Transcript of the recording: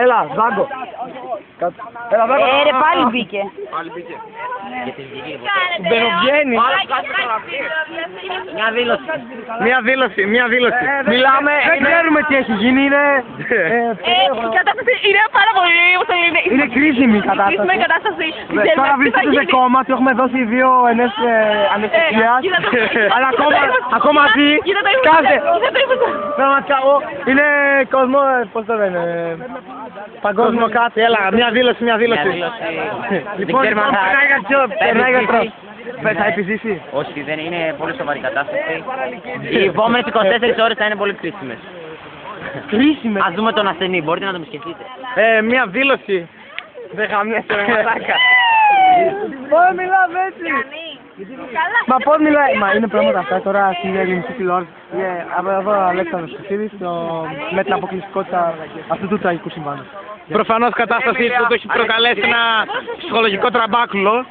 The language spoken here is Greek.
Έλα, Βάγκο. Έλα, Βάγκο. Ρε, πάλι μπήκε. Πάλι μπήκε. Μπαινοβγαίνει. Μια δήλωση. Μιλάμε, δεν ξέρουμε τι έχει γίνει, Η κατάσταση είναι πάρα πολύ, είναι κρίσιμη η κατάσταση. κρίσιμη κατάσταση. Τώρα βρίσκεται σε κόμμα, του έχουμε δώσει 2 ενές αναισθησίας, αλλά ακόμα ζει, κάθε. Πραγματικά, είναι κόσμο, πώς το λένε, παγκόσμιο κάτι, έλα, μια δήλωση. Λοιπόν, περνάει για τρόπο. Θα επιζήσει. Όχι, δεν είναι πολύ σοβαρή κατάσταση. Οι επόμενες 24 ώρες θα είναι πολύ κρίσιμες. Κρίσιμες. Ας δούμε τον ασθενή, μπορείτε να τον σκεφτείτε. Μια δήλωση. Δεν χαμιέσαι ρε μαλάκα. Πώς μιλάμε έτσι. Μα πώς μιλάει. Μα είναι πράγματα αυτά τώρα στην ελληνική τηλεόραση. Από εδώ Αλέξανδρος Χρυσίδης με την αποκλειστικότητα αυτού του τραγικού συμβάντος. Προφανώς κατάσταση που το έχει προκαλέσει ένα ψυχολογικό τραμπάκλο.